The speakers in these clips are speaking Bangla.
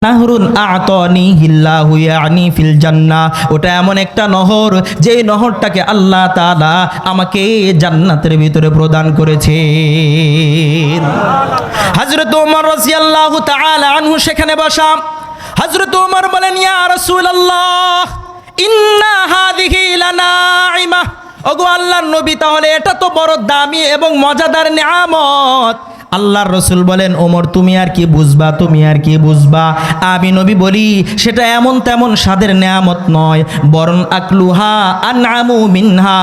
নাহরুন আতানিহিল্লাহু ইয়ানি ফিল জান্নাহ, ওটা এমন একটা নহর যে নহরটাকে আল্লাহ তাআলা আমাকে জান্নাতের ভিতরে প্রদান করেছেন। হযরত ওমর রাদিয়াল্লাহু তাআলা আনহু সেখানে বসা। হযরত ওমর বলেন, ইয়া রাসূলুল্লাহ ইন্না হাযিহি লানাইমা, ওগো আল্লাহর নবী, তাহলে এটা তো বড় দামি এবং মজাদার নিয়ামত। আল্লাহর রসুল বলেন, ওমর তুমি আর কি বুঝবা, তুমি আর কি বুঝবা। আমি নবী বলি, সেটা এমন তেমন স্বাদের নেয়ামত নয়, বরং আকলুহা আনআমু মিনহা।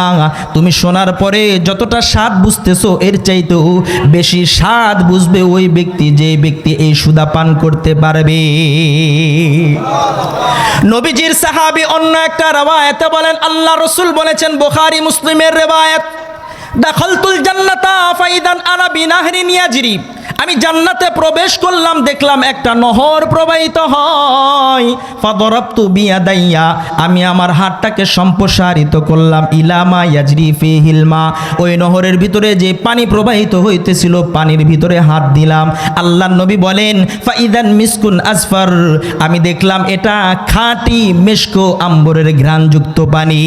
তুমি শোনার পরে যতটা স্বাদ বুঝতেছো, এর চাইতেও বেশি স্বাদ বুঝবে ওই ব্যক্তি যে ব্যক্তি এই সুদা পান করতে পারবে। নবীজির সাহাবী অন্য একটা রওয়ায়াতে বলেন, আল্লাহ রসুল বলেছেন, বুখারী মুসলিমের রওয়ায়াত, দাখালতুল জান্নাতা ফাইদান আনা বিনাহরিন ইয়াজরি, আমি জান্নাতে প্রবেশ করলাম, দেখলাম একটা নহর প্রবাহিত হয়। ফাদরাবতু বিয়াদাইয়া, আমি আমার হাতটাকে সম্প্রসারিত করলাম, ইলামা ইয়াজরি ফিহিল মা, ওই নহরের ভিতরে যে পানি প্রবাহিত হইতেছিল পানির ভিতরে হাত দিলাম। আল্লাহর নবী বলেন, ফাইদান মিসকুন আসফার, আমি দেখলাম এটা খাঁটি মেশকো আম্বরের ঘ্রাণযুক্ত পানি।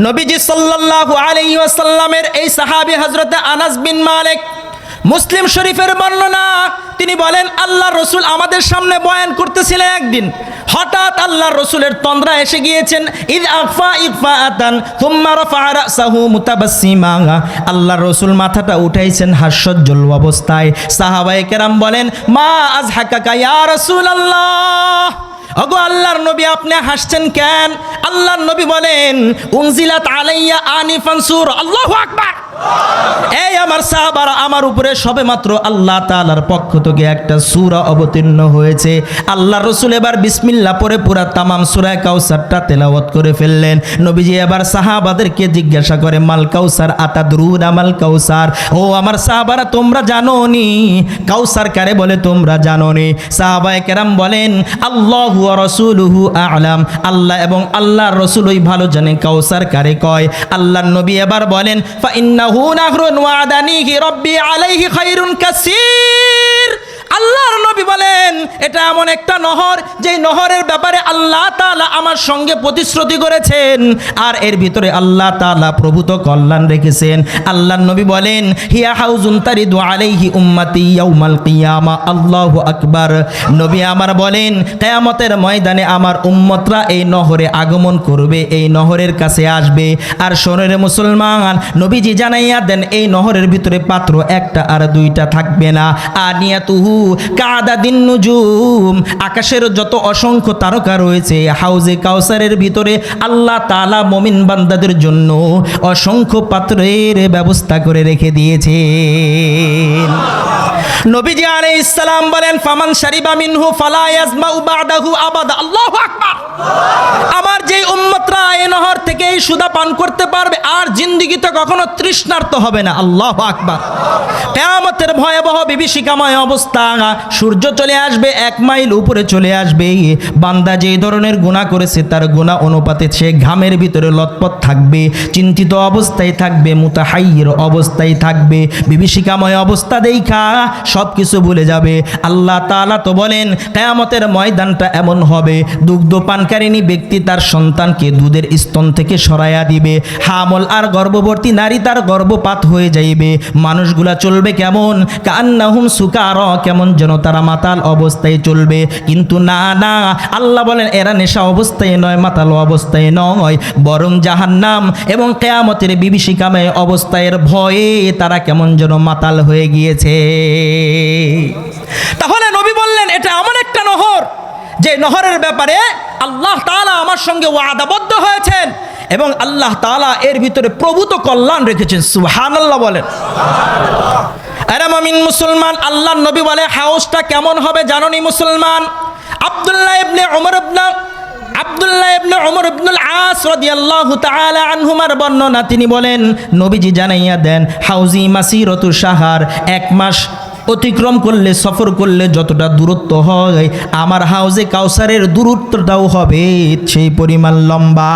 নবীজি সাল্লাল্লাহু আলাইহি ওয়াসাল্লামের এই সাহাবী হযরত আনাস বিন মালিক, মুসলিম শরীফের বর্ণনা, তিনি বলেন, আল্লাহর রাসূল আমাদের সামনে বয়ান করতেছিলেন। একদিন হঠাৎ আল্লাহর রাসূলের তন্দ্রা এসে গিয়েছেন। ইদ আফা ইফাআতান সুম্মা রাফা রাসাহু মুতাবাসসিমা, আল্লাহর রাসূল মাথাটা উঠাইছেন হাস্যোজ্জ্বল অবস্থায়। সাহাবায়ে কেরাম বলেন, মা আযহাকাকা ইয়া রাসূলুল্লাহ, ওগো আল্লাহর নবী আপনি হাসছেন কেন? আল্লাহর নবী বলেন, উনজিলাত আলাইয়া আনিফান সূরা, আল্লাহু আকবার। এই আমার সাহাবারা, আমার উপরে সবেমাত্র আল্লাহ তাআলার পক্ষ থেকে একটা সূরা অবতীর্ণ হয়েছে। আল্লাহর রাসূল এবার বিসমিল্লাহ পড়ে পুরা তামাম সূরা কাউসারটা তেলাওয়াত করে ফেললেন। নবীজি এবার সাহাবাদেরকে জিজ্ঞাসা করে, মাল কাউসার আতাদরুনা মাল কাউসার, ও আমার সাহাবারা তোমরা জানোনি কাউসার কারে বলে, তোমরা জানোনি? সাহাবায়ে কেরাম বলেন, আল্লাহু ওয়া রাসূলুহু আ'লাম, আল্লাহ এবং আল্লাহর রাসূল ওই ভালো জানে কাউসার কারে কয়। আল্লাহর নবী এবার বলেন, ফা ইন্নাহু নাহরুন ওয়াদানিহি রাব্বি আলাইহি খায়রুন কাসীর, আল্লাহর নবী বলেন, এটা এমন একটা নহর যেই নহরের ব্যাপারে আল্লাহ তাআলা আমার সঙ্গে প্রতিশ্রুতি করেছেন, আর এর ভিতরে আল্লাহ তাআলা প্রভূত কল্যাণ রেখেছেন। আল্লাহর নবী বলেন, হিয়া হাউজুন তারিদু আলাইহি উম্মতি ইয়াউমাল কিয়ামা, আল্লাহু আকবার। নবী আমার বলেন, কিয়ামতের ময়দানে আমার উম্মতরা এই নহরে আগমন করবে, এই নহরের কাছে আসবে। আর শোনেন মুসলমান, নবীজি জানাইয়া দেন, এই নহরের ভিতরে পাত্র একটা আর দুইটা থাকবে না। আনিয়াতুহু কাদাদিন নুজুম, আকাশের যত অসংখ্য তারকা রয়েছে, হাউজে কাউসারের ভিতরে আল্লাহ তাআলা মুমিন বান্দাদের জন্য অসংখ্য পাত্রের ব্যবস্থা করে রেখে দিয়েছেন। নবীজি আলাইহিস সালাম বলেন, ফামান শারিবা মিনহু ফালা ইয়াজমাউ বাদাহু আবাদা, আল্লাহু আকবার। আমার যেই উম্মতরা এই নহর থেকে এই সুদা পান করতে পারবে, আর জিন্দেগিতে কখনো তৃষ্ণার্ত হবে না, আল্লাহু আকবার। কিয়ামতের ভয়াবহ বিভীষিকাময় অবস্থা, সূর্য চলে আসবে 1 মাইল উপরে চলে আসবে, বান্দা যেই ধরনের গুনাহ করেছে তার গুনাহ অনুপাতে সে ঘামের ভিতরে লতপত থাকবে, চিন্তিত অবস্থায় থাকবে, মুতাহাইয়ির অবস্থায় থাকবে, বিভীষিকাময় অবস্থা দেখা সব কিছু ভুলে যাবে। আল্লাহ তাআলা তো বলেন, কিয়ামতের ময়দানটা এমন হবে, দুগ্ধ পানকারিনী ব্যক্তি তার সন্তানকে দুধের স্তন থেকে সরাইয়া দিবে, হামল আর গর্ভবতী নারী তার গর্ভপাত হয়ে যাইবে। মানুষগুলা চলবে কেমন? কান্নাহুম সুকারা, কেমন যেন তারা মাতাল অবস্থায় চলবে। কিন্তু না না, আল্লাহ বলেন, এরা নেশা অবস্থায় নয়, মাতাল অবস্থায় নয়, বরং জাহান্নাম এবং কিয়ামতের বিভীষিকাময় অবস্থায় ভয়ে তারা কেমন যেন মাতাল হয়ে গিয়েছে। তাহলে নবী বললেন, এটা এমন একটা নহর যে নহরের ব্যাপারে আল্লাহ তাআলা আমার সঙ্গে ওয়াদাবদ্ধ হয়েছেন এবং আল্লাহ তাআলা এর ভিতরে প্রভূত কল্যাণ রেখেছেন। সুবহানাল্লাহ বলেন। আরে মুমিন মুসলমান, আল্লাহর নবী বলে হাউসটা কেমন হবে জানোনি মুসলমান? আব্দুল্লাহ ইবনে ওমর ইবনুল আস রাদিয়াল্লাহু তাআলা আনহুমার বর্ণনা, তিনি বলেন, নবীজি জানাইয়া দেন, হাউজি মাসিরাতু শাহর, 1 মাস অতিক্রম করলে, সফর করলে যতটা দূরত্ব হয়, আমার হাউজে কাউসারের দূরত্বটাও হবে সেই পরিমাণ লম্বা।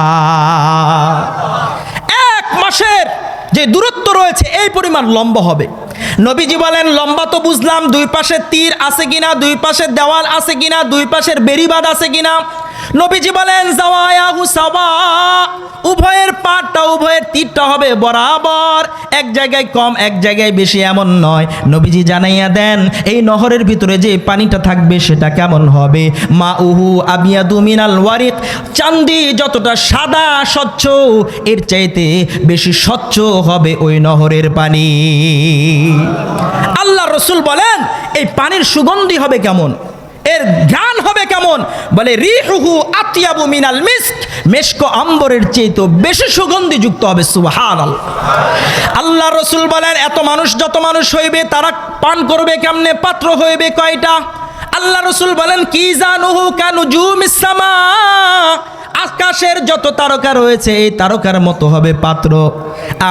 1 মাসের যে দূরত্ব রয়েছে এই পরিমাণ লম্বা হবে। নবীজি বলেন লম্বা তো বুঝলাম, দুই পাশে তীর আছে কিনা, দুই পাশে দেওয়াল আছে কিনা, দুই পাশের বেড়িবাঁধ আছে কিনা। নবীজি বলেন জাওয়ায়াহু সাওয়া, উভয়ের পাটটা উভয়ের তীরটা হবে বরাবর, এক জায়গায় কম এক জায়গায় বেশি এমন নয়। নবীজি জানাইয়া দেন এই নহরের ভিতরে যে পানিটা থাকবে সেটা কেমন হবে। মা উহু আবিয়াদু মিনাল ওয়ারিক, চাঁদি যতটা সাদা স্বচ্ছ এর চাইতে বেশি স্বচ্ছ হবে ওই নহরের পানি। আল্লাহ রসুল বলেন এই পানির সুগন্ধি হবে কেমন, এর ঘ্রাণ হবে কেমন, বলে রিহুহু আতিয়াবু মিনাল মিস্ক, মেশক আম্বরের চেয়ে তো বেশি সুগন্ধিযুক্ত হবে। সুবহানাল্লাহ। আল্লাহ রসুল বলেন এত মানুষ যত মানুষ হইবে তারা পান করবে কেমনে, পাত্র হইবে কয়টা। আল্লাহ রসুল বলেন কি জানুহু কানুজুমিস সামা, আকাশের যত তারকা রয়েছে এই তারকার মতো হবে পাত্র।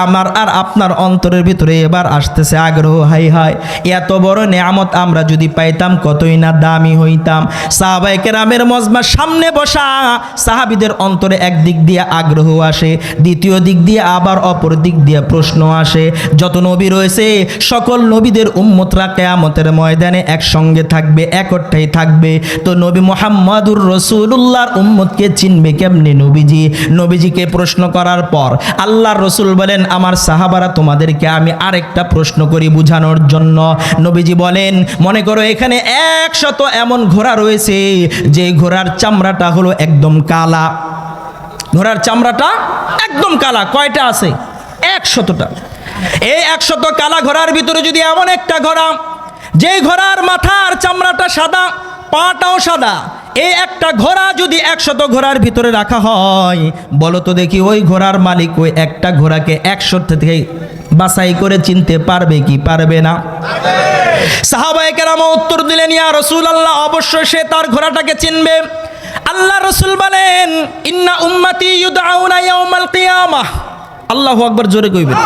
আমার আর আপনার অন্তরের ভিতরে এবার আসতেছে আগ্রহ, হাই হাই এত বড় নেয়ামত আমরা যদি পাইতাম কতই না দামি হইতাম। সাহাবায়ে কেরামের মজমার সামনে বসা সাহাবীদের অন্তরে একদিক দিয়ে আগ্রহ আসে, দ্বিতীয় দিক দিয়ে আবার অপর দিক দিয়ে প্রশ্ন আসে। যত নবী রয়েছে সকল নবীদের উম্মতরা কিয়ামতের ময়দানে একসঙ্গে থাকবে, একটাই থাকবে, তো নবী মুহাম্মদুর রাসূলুল্লাহর উম্মতকে চিনবে কেমনে নবীজি? নবীজিকে প্রশ্ন করার পর আল্লাহর রসুল বলেন আমার সাহাবারা তোমাদেরকে আমি আরেকটা প্রশ্ন করি বুঝানোর জন্য। নবীজি বলেন মনে করো এখানে 100 এমন ঘোড়া রয়েছে যে ঘোড়ার চামড়াটা হলো একদম কালা, ঘোড়ার চামড়াটা একদম কালা। কয়টা আছে? 100টা। এই 100 কালা ঘোড়ার ভিতরে যদি এমন একটা ঘোড়া যে ঘোড়ার মাথার চামড়াটা সাদা, পাটাও সাদা, এই একটা ঘোড়া যদি 100 ঘোড়ার ভিতরে রাখা হয়, বলো তো দেখি ওই ঘোড়ার মালিক ওই একটা ঘোড়াকে 100 থেকে বাছাই করে চিনতে পারবে কি পারবে না? সাহাবায়ে কেরাম উত্তর দিলেন ইয়া রাসূলুল্লাহ অবশ্যই সে তার ঘোড়াটাকে চিনবে। আল্লাহ রাসূল বলেন ইন্না উম্মতি ইউদআউনা ইয়াউমাল কিয়ামাহ, আল্লাহু আকবার জোরে কইবেন।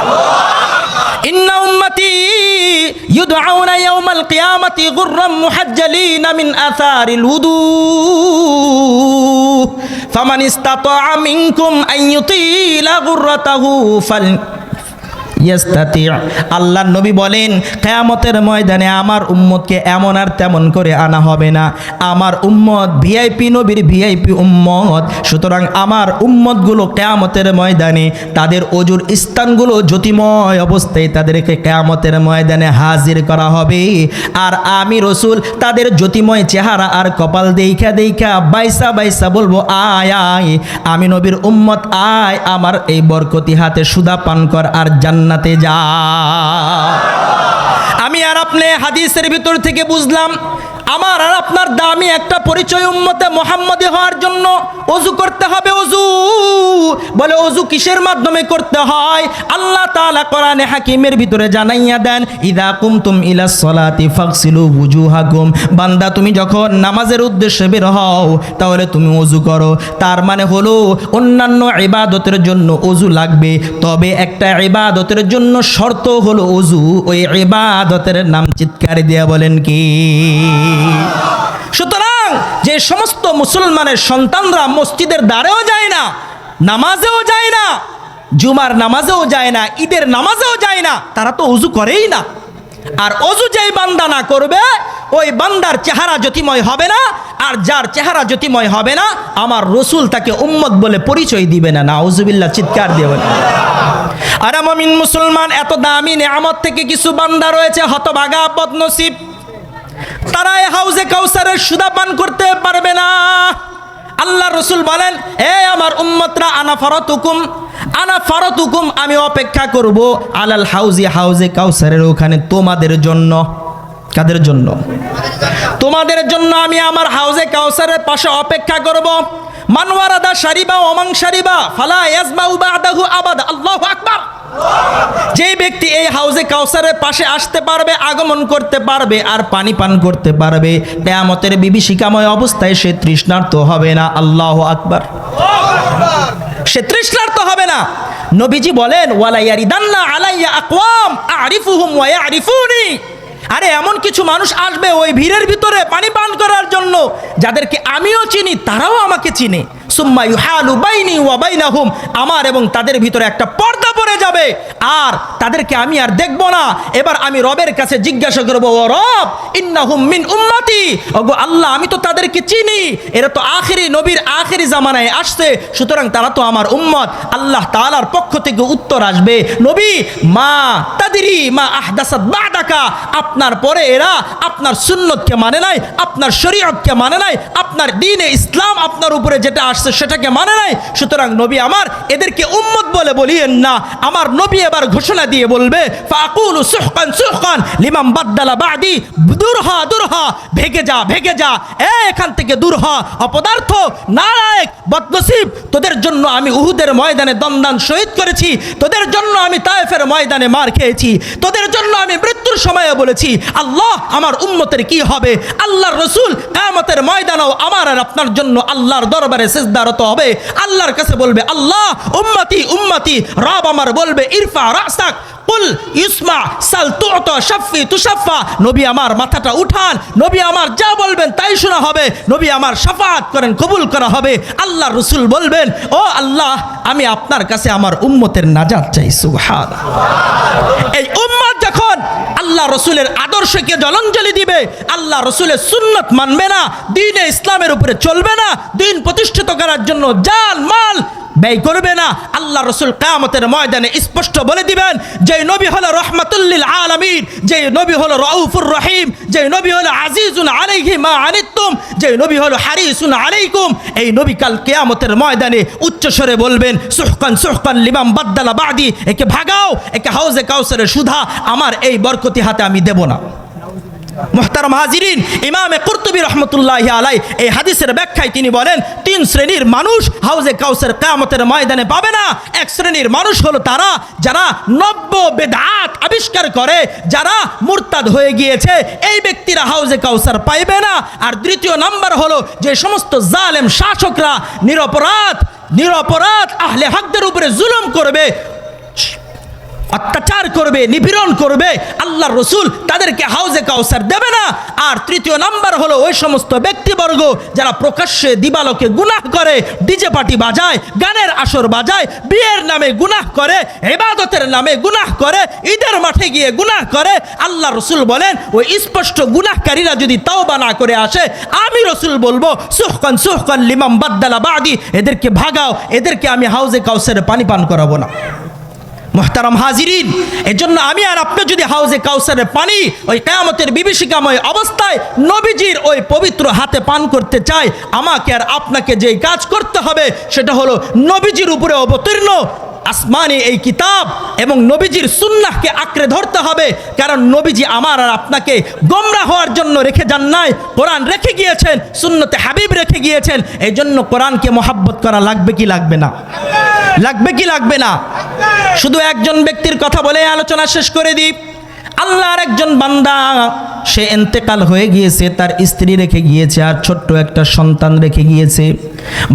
ইন্না উম্মতি ইউদআউনা ইয়াউমাল কিয়ামাতি গুররাম মুহাজ্জালিনা মিন আসারিল উদু ফামান ইসতাতাআ মিনকুম আন ইউতিলা গুররাতাহু ফাল ইয়াস্তাতি। আল্লাহর নবী বলেন কিয়ামতের ময়দানে আমার উম্মতকে এমন আর তেমন করে আনা হবে না। আমার উম্মত ভিআইপি, নবীর ভিআইপি উম্মত। সুতরাং আমার উম্মতগুলো কিয়ামতের ময়দানে তাদের অজুর স্থানগুলো জ্যোতিময় অবস্থায় তাদেরকে কিয়ামতের ময়দানে হাজির করা হবে। আর আমি রসুল তাদের জ্যোতিময় চেহারা আর কপাল দেইখা দেইখা বাইসা বাইসা বলবো আয় আয় আমি নবীর উম্মত আয়, আমার এই বরকতি হাতে সুদা পান কর আর জান্নাতে যা। আমি আর আপনি হাদিসের ভিতর থেকে বুঝলাম আমার আর আপনার দামি একটা পরিচয় উম্মতে মুহাম্মদী হওয়ার জন্য ওযু করতে হবে। ওযু বলে ওযু কিসের মাধ্যমে করতে হয়? আল্লাহ তাআলা কোরআনে হাকিমের ভিতরে জানাইয়া দেন ইযা কুমতুম ইলাস সালাতি ফাগসিলু ওযুহাকুম, বান্দা তুমি যখন নামাজের উদ্দেশ্যে বের হও তাহলে তুমি ওযু করো। তার মানে হলো অন্যান্য ইবাদতের জন্য ওযু লাগবে, তবে একটা ইবাদতের জন্য শর্ত হলো ওযু। ওই ইবাদতের নাম চিৎকার দিয়া বলেন কি? সুতরাং যে সমস্ত মুসলমানের সন্তানরা মসজিদের দ্বারেও যায় না, নামাজেও যায় না, জুমার নামাজেও যায় না, ঈদের নামাজেও যায় না, তারা তো ওযু করেই না। আর ওযু যেই বান্দা না করবে ওই বান্দার চেহারা জ্যোতিময় হবে না। আর যার চেহারা জ্যোতিময় হবে না আমার রসুল তাকে উম্মত বলে পরিচয় দিবে না। নাউজুবিল্লাহ, চিৎকার দিয়ে বলেন। আর মুমিন মুসলমান, এত দামি নেয়ামত থেকে কিছু বান্দা রয়েছে হতভাগা বদনসিব, তারা এই হাউজে কাউসারের সুদা পান করতে পারবে না। আল্লাহ রসুল বলেন এ আমার উম্মতরা আনা ফারাতুকুম, আমি অপেক্ষা করব আলাল হাউজি, হাউজে কাউসারের ওখানে তোমাদের জন্য। কাদের জন্য? তোমাদের জন্য আমি আমার হাউজে কাউসারের পাশে অপেক্ষা করব। মান ওয়ারাদা শারিবা ওমান শারিবা ফালা ইয়াজমাউ বাদাহু আবাদা। আল্লাহু আকবার। যে ব্যক্তি এই হাউজে কাউসারের পাশে আসতে পারবে, আগমন করতে পারবে আর পানি পান করতে পারবে, কিয়ামতের বিভীষিকাময় অবস্থায় সে তৃষ্ণার্ত হবে না। আল্লাহু আকবার। সে তৃষ্ণার্ত হবে না। নবীজি বলেন ওয়ালা ইয়ারিদান্না আলাইয়া আকওয়াম আরিফুহুম ওয়া ইয়ারিফুনি, আরে এমন কিছু মানুষ আসবে ওই ভিড়ের ভিতরে পানি পান করার জন্য যাদেরকে আমিও চিনি তারাও আমাকে চিনে। সুম্মা ইউহালু বাইনি ওয়া বাইনাহুম, আমার এবং তাদের ভিতরে একটা পর্দা পড়ে করে যাবে, আর তাদেরকে আমি আর দেখব না। এবার আমি রবের কাছে জিজ্ঞাসা করব, ও রব, ইন্নাহুম মিন উম্মতি, ওগো আল্লাহ, আমি তো তাদেরকে চিনি, এরা তো আখেরি নবীর আখেরি জামানায় আসছে, সুতরাং তারা তো আমার উম্মত। আল্লাহ তাআলার পক্ষ থেকে উত্তর আসবে, নবী, মা তাদরি মা আহদাসাত বাদাকা, আপনার পরে এরা আপনার সুন্নতকে মানে নাই, আপনার শরীয়তকে মানে নাই, আপনার দ্বীনে ইসলাম আপনার উপরে যেটা আসছে সেটাকে মানে নাই, সুতরাং নবী আমার এদেরকে উম্মত বলে বলিয়েন না। আমার নবী এবার ঘোষণা দিয়ে বলবে, ফাকুলু সুহকান সুহকান লিমান বাদদালা বাদি, দূর হ দূর হ, ভেগে যা ভেগে যা, এখান থেকে দূর হ, অপদার্থ, নালায়েক, বদনসিব, তোদের জন্য আমি উহুদের ময়দানে দমদান শহীদ করেছি, তোদের জন্য আমি তায়েফের ময়দানে মার খেয়েছি, তোদের জন্য আমি মৃত্যুর সময়ে বলেছি, আল্লাহ আমার উম্মতের কি হবে। আল্লাহর রাসূল কিয়ামতের ময়দানেও আমার আর আপনার জন্য আল্লাহর দরবারে সিজদারত হবে, আল্লাহর কাছে বলবে, আল্লাহ উম্মতি উম্মতি, রব আমার বলবে, ইরফা রাসাক কুল ইসমা সাল তুতা শাফি তুশাফা, নবী আমার মাথাটা উঠান, নবী আমার যা বলবেন তাই শোনা হবে, নবী আমার শাফাত করেন, কবুল করা হবে। আল্লাহর রাসূল বলবেন, ও আল্লাহ, আমি আপনার কাছে আমার উম্মতের নাজাত চাই। সুবহানাল্লাহ। এই উম্মত যখন আল্লাহ রসুলের আদর্শকে জলাঞ্জলি দিবে, আল্লাহ রসুলের সুন্নত মানবে না, দ্বীনে ইসলামের উপরে চলবে না, দ্বীন প্রতিষ্ঠিত করার জন্য জান মাল ব্যয় করবে না, আল্লাহ রসুল কিয়ামতের ময়দানে স্পষ্ট বলে দিবেন, যে নবী হলো রহমাতুল্লিল আলামিন, যে নবী হলো রাউফুর রহিম, যে নবী হলো আজিজুন আলাইহি মা আনিতুম, যে নবী হলো হারিসুন আলাইকুম, এই নবী কাল কিয়ামতের ময়দানে উচ্চস্বরে বলবেন, সুহকান সুহকান লিমান বাদদালা বাদি, একে ভাগাও, একে হাউজে কাউসারের সুধা আমার এই বরকতি হাতে আমি দেব না। মুহতারাম হাজিরিন, ইমামে কুরতুবী রাহমাতুল্লাহি আলাইহি এই হাদিসের ব্যাখ্যায় তিনি বলেন, তিন শ্রেণীর মানুষ হাউজে কাউসার কিয়ামতের ময়দানে পাবে না। এক শ্রেণীর মানুষ হলো তারা যারা নব্য বেদাত আবিষ্কার করে, যারা মুরতাদ হয়ে গিয়েছে, এই ব্যক্তিরা হাউজে কাউসার পাইবে না। আর দ্বিতীয় নাম্বার হলো যে সমস্ত জালেম শাসকরা নিরপরাধ আহলে হকদের উপরে জুলুম করবে, অত্যাচার করবে, নিপীড়ন করবে, আল্লাহর রসুল তাদেরকে হাউজে কাউসার দেবে না। আর তৃতীয় নাম্বার হলো ওই সমস্ত ব্যক্তিবর্গ যারা প্রকাশ্যে দিবালোকে গুনাহ করে, ডিজে পার্টি বাজায়, গানের আসর বাজায়, বিয়ের নামে গুনাহ করে, ইবাদতের নামে গুনাহ করে, ঈদের মাঠে গিয়ে গুনাহ করে। আল্লাহ রসুল বলেন, ওই স্পষ্ট গুনাহকারীরা যদি তাওবা না করে আসে, আমি রসুল বলবো, সুহকান সুহকান লিমান বাদদালা বাদি, এদেরকে ভাগাও, এদেরকে আমি হাউজে কাউসারে পানি পান করাবো না। মুহতারাম হাজিরিন, এজন্য আমি আর আপনি যদি হাউজে কাউসারের পানি ওই কিয়ামতের বিভীষিকাময় অবস্থায় নবীজির ওই পবিত্র হাতে পান করতে চাই, আমাকে আর আপনাকে যেই কাজ করতে হবে সেটা হলো নবীজির উপরে অবতীর্ণ আসমানি এই কিতাব এবং নবীজির সুন্নাহকে আঁকড়ে ধরতে হবে। কারণ নবীজি আমার আর আপনাকে গোমরাহ হওয়ার জন্য রেখে যান নাই, কোরআন রেখে গিয়েছেন, সুন্নতে হাবিব রেখে গিয়েছেন। এই জন্য কোরআনকে মহাব্বত করা লাগবে কি লাগবে না? লাগবে কি লাগবে না? শুধু একজন ব্যক্তির কথা বলে আলোচনা শেষ করে দিই। আল্লাহর একজন বান্দা, সে ইন্তেকাল হয়ে গিয়েছে, তার স্ত্রী রেখে গিয়েছে আর ছোট্ট একটা সন্তান রেখে গিয়েছে।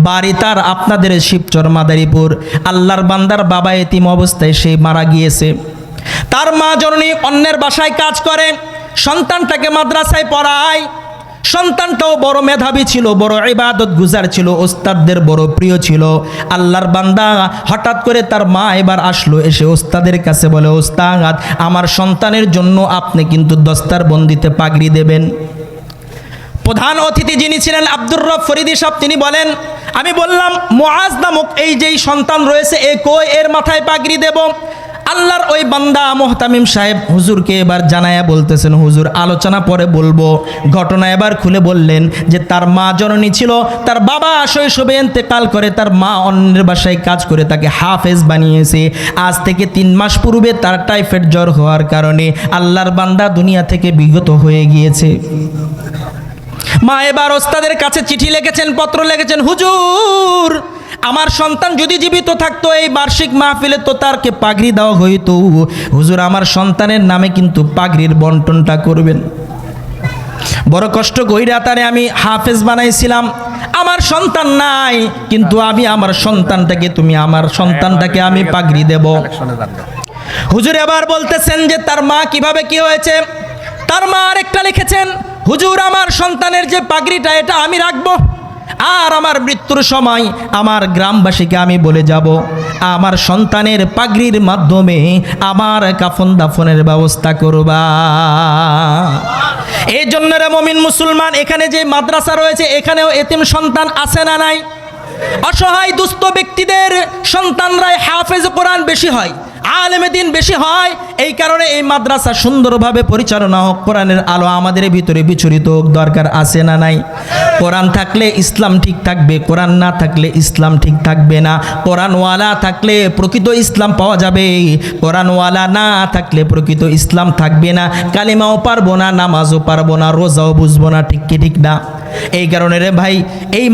বাড়ি তার আপনাদের শিবচর মাদারীপুর। আল্লাহর বান্দার বাবা এতিম অবস্থায় সে মারা গিয়েছে। তার মা জননী অন্যের বাসায় কাজ করে, সন্তানটাকে মাদ্রাসায় পড়ায়। সন্তানটাও বড় মেধাবী ছিল, বড় ইবাদত গুজার ছিল, ওস্তাদদের বড় প্রিয় ছিল। আল্লাহর বান্দা হঠাৎ করে তার মা এবার আসলো, এসে ওস্তাদের কাছে বলে, ওস্তাদ, আমার সন্তানের জন্য আপনি কিন্তু দস্তারবন্দিতে পাগড়ি দেবেন। প্রধান অতিথি যিনি ছিলেন আব্দুর রব ফরিদি সাহেব, তিনি বলেন, আমি বললাম, মুআজ নামক এই যেই সন্তান রয়েছে, এর মাথায় পাগড়ি দেব। আল্লাহর ওই বান্দা মুহতামিম সাহেব হুজুরকে এবার জানায়া বলতেছেন, হুজুর আলোচনা পরে বলবো। ঘটনা এবার খুলে বললেন যে তার মা জননী ছিল, তার বাবা শৈশবে ইন্তেকাল করে, তার মা অন্যের বাসায় কাজ করে তাকে হাফেজ বানিয়েছে। আজ থেকে 3 মাস পূর্বে তার টাইফয়েড জ্বর হওয়ার কারণে আল্লাহর বান্দা দুনিয়া থেকে বিগত হয়ে গিয়েছে। মা এবার ওস্তাদের কাছে চিঠি লিখেছেন, পত্র লিখেছেন, হুজুর আমার সন্তান যদি জীবিত থাকতো এই বার্ষিক মাহফিলে তো তারকে পাগড়ি দেওয়া হইতো। হুজুর আমার সন্তানের নামে কিন্তু পাগড়ির বন্টনটা করবেন। বড় কষ্ট কইরা তারে আমি হাফেজ বানাইছিলাম, আমার সন্তান নাই, কিন্তু আমি আমার সন্তানটাকে আমি পাগড়ি দেব। হুজুর এবার বলতেছেন যে তার মা কিভাবে কি হয়েছে। তার মা আরেকটা লিখেছেন, হুজুর আমার সন্তানের যে পাগড়িটা এটা আমি রাখবো, আর আমার মৃত্যুর সময় আমার গ্রামবাসীকে আমি বলে যাব আমার সন্তানের পাগড়ির মাধ্যমে আমার কাফন দাফনের ব্যবস্থা করবা। এই জন্য রে মুমিন মুসলমান, এখানে যে মাদ্রাসা রয়েছে এখানেও এতিম সন্তান আছে না নাই? অসহায় দুস্থ ব্যক্তিদের সন্তানরাই হাফেজ কোরআন বেশি হয়, আলেমে দ্বীন বেশি হয়। এই কারণে এই মাদ্রাসা সুন্দরভাবে পরিচালনা হোক, কোরআনের আলো আমাদের ভিতরে বিচরিত হোক, দরকার আছে না নাই? কোরআন থাকলে ইসলাম ঠিক থাকবে, কোরআন না থাকলে ইসলাম ঠিক থাকবে না। কোরআনওয়ালা থাকলে প্রকৃত ইসলাম পাওয়া যাবে, কোরআনওয়ালা না থাকলে প্রকৃত ইসলাম থাকবে না। কালিমাও পারবো না, নামাজও পারবো না, রোজাও বুঝবো না, ঠিক কি ঠিক না? এই কারণে রে ভাই এই